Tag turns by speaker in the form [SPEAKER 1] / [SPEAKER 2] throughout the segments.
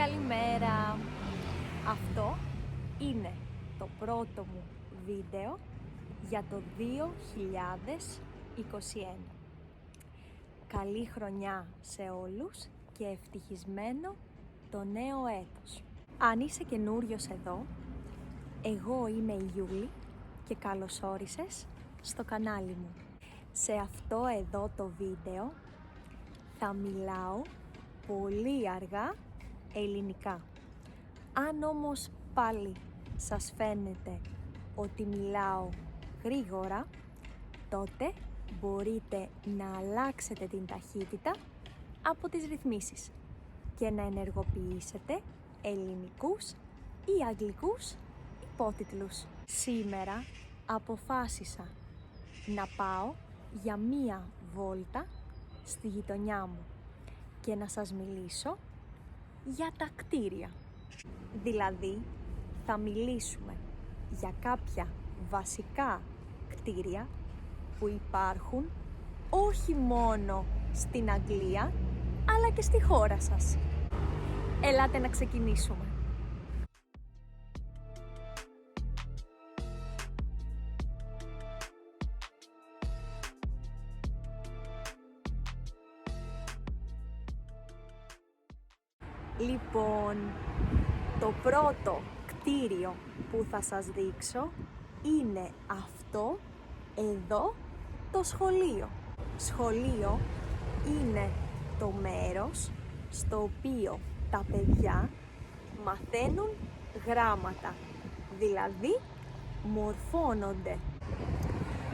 [SPEAKER 1] Καλημέρα! Αυτό είναι το πρώτο μου βίντεο για το 2021. Καλή χρονιά σε όλους και ευτυχισμένο το νέο έτος. Αν είσαι καινούριος εδώ, εγώ είμαι η Γιούλη και καλώς όρισες στο κανάλι μου. Σε αυτό εδώ το βίντεο θα μιλάω πολύ αργά ελληνικά. Αν όμως πάλι σας φαίνεται ότι μιλάω γρήγορα, τότε μπορείτε να αλλάξετε την ταχύτητα από τις ρυθμίσεις και να ενεργοποιήσετε ελληνικούς ή αγγλικούς υπότιτλους. Σήμερα αποφάσισα να πάω για μία βόλτα στη γειτονιά μου και να σας μιλήσω για τα κτίρια. Δηλαδή, θα μιλήσουμε για κάποια βασικά κτίρια που υπάρχουν όχι μόνο στην Αγγλία, αλλά και στη χώρα σας. Ελάτε να ξεκινήσουμε. Λοιπόν, το πρώτο κτίριο που θα σας δείξω είναι αυτό εδώ, το σχολείο. Σχολείο είναι το μέρος στο οποίο τα παιδιά μαθαίνουν γράμματα, δηλαδή μορφώνονται.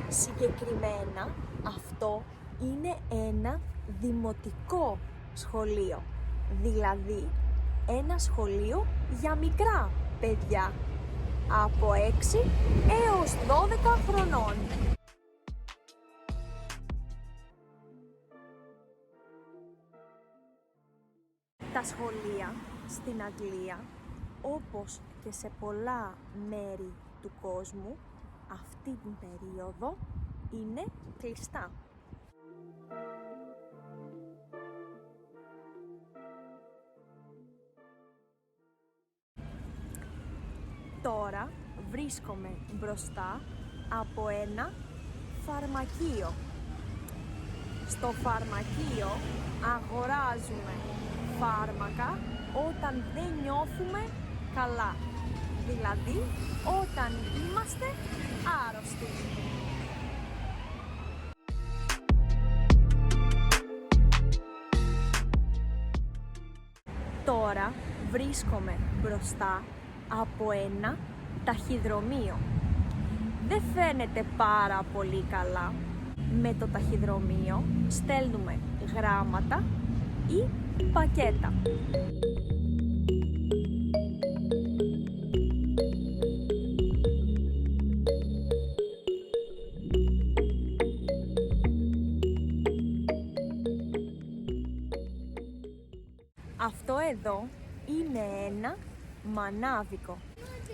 [SPEAKER 1] Συγκεκριμένα αυτό είναι ένα δημοτικό σχολείο, δηλαδή ένα σχολείο για μικρά παιδιά από 6 έως 12 χρονών. Τα σχολεία στην Αγγλία, όπως και σε πολλά μέρη του κόσμου, αυτή την περίοδο είναι κλειστά. Τώρα βρίσκομαι μπροστά από ένα φαρμακείο. Στο φαρμακείο αγοράζουμε φάρμακα όταν δεν νιώθουμε καλά, δηλαδή όταν είμαστε άρρωστοι. Τώρα βρίσκομαι μπροστά από ένα ταχυδρομείο. Δεν φαίνεται πάρα πολύ καλά. Με το ταχυδρομείο στέλνουμε γράμματα ή πακέτα. Αυτό εδώ είναι ένα μανάβικο.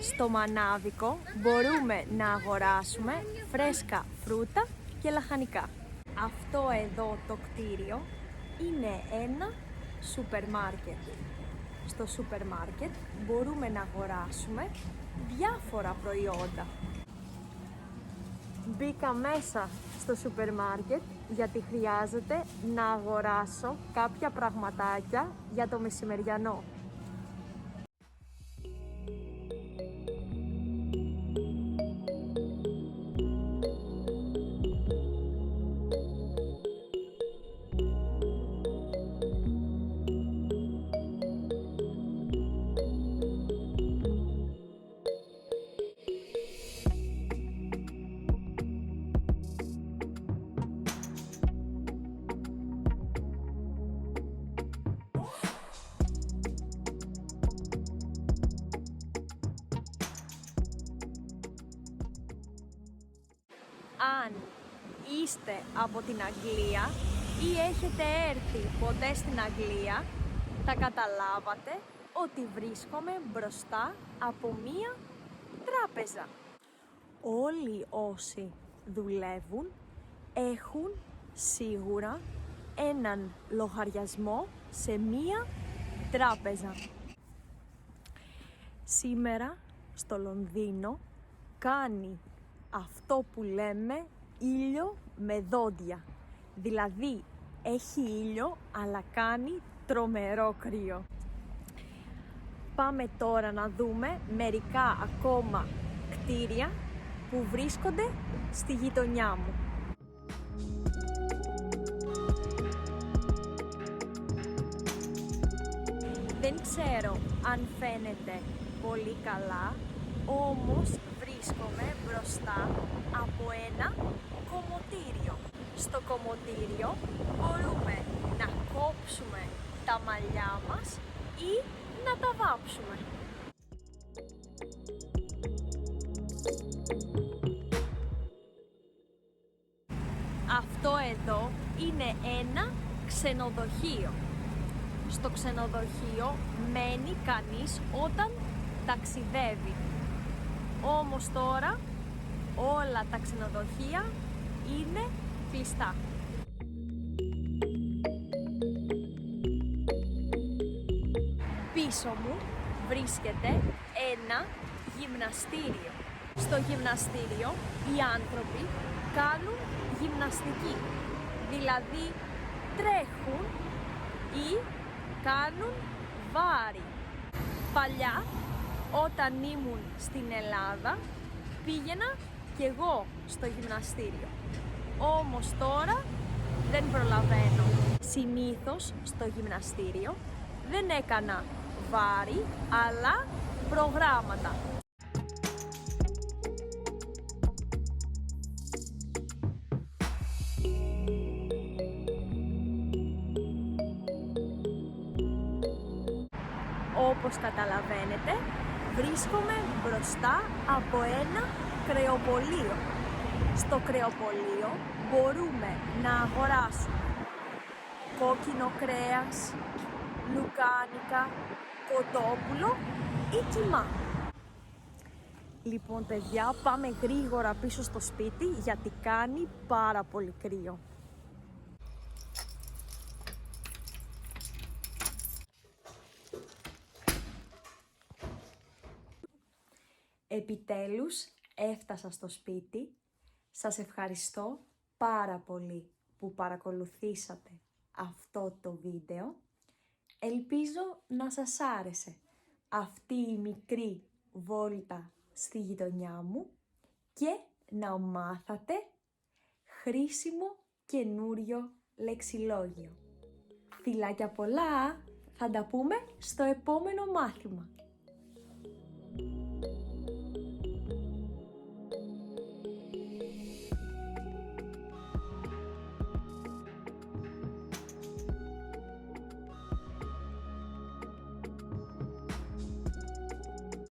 [SPEAKER 1] Στο μανάβικο μπορούμε να αγοράσουμε φρέσκα φρούτα και λαχανικά. Αυτό εδώ το κτίριο είναι ένα σούπερ μάρκετ. Στο σούπερ μάρκετ μπορούμε να αγοράσουμε διάφορα προϊόντα. Μπήκα μέσα στο σούπερ μάρκετ γιατί χρειάζεται να αγοράσω κάποια πραγματάκια για το μεσημεριανό. Αν είστε από την Αγγλία ή έχετε έρθει ποτέ στην Αγγλία, θα καταλάβατε ότι βρίσκομαι μπροστά από μία τράπεζα. Όλοι όσοι δουλεύουν έχουν σίγουρα έναν λογαριασμό σε μία τράπεζα. Σήμερα στο Λονδίνο κάνει αυτό που λέμε ήλιο με δόντια. Δηλαδή έχει ήλιο αλλά κάνει τρομερό κρύο. Πάμε τώρα να δούμε μερικά ακόμα κτίρια που βρίσκονται στη γειτονιά μου. Δεν ξέρω αν φαίνεται πολύ καλά, όμως βρίσκομαι μπροστά από ένα κομμωτήριο. Στο κομμωτήριο μπορούμε να κόψουμε τα μαλλιά μας ή να τα βάψουμε. Αυτό εδώ είναι ένα ξενοδοχείο. Στο ξενοδοχείο μένει κανείς όταν ταξιδεύει. Όμως τώρα όλα τα ξενοδοχεία είναι κλειστά. Πίσω μου βρίσκεται ένα γυμναστήριο. Στο γυμναστήριο οι άνθρωποι κάνουν γυμναστική, δηλαδή τρέχουν ή κάνουν βάρη. Παλιά, όταν ήμουν στην Ελλάδα, πήγαινα κι εγώ στο γυμναστήριο. Όμως τώρα δεν προλαβαίνω. Συνήθως στο γυμναστήριο δεν έκανα βάρη, αλλά προγράμματα. Όπως καταλαβαίνετε, βρίσκομαι μπροστά από ένα κρεοπωλείο. Στο κρεοπωλείο μπορούμε να αγοράσουμε κόκκινο κρέας, λουκάνικα, κοτόπουλο ή κιμά. Λοιπόν παιδιά, πάμε γρήγορα πίσω στο σπίτι γιατί κάνει πάρα πολύ κρύο. Επιτέλους έφτασα στο σπίτι. Σας ευχαριστώ πάρα πολύ που παρακολουθήσατε αυτό το βίντεο. Ελπίζω να σας άρεσε αυτή η μικρή βόλτα στη γειτονιά μου και να μάθατε χρήσιμο καινούριο λεξιλόγιο. Φιλάκια πολλά! Θα τα πούμε στο επόμενο μάθημα.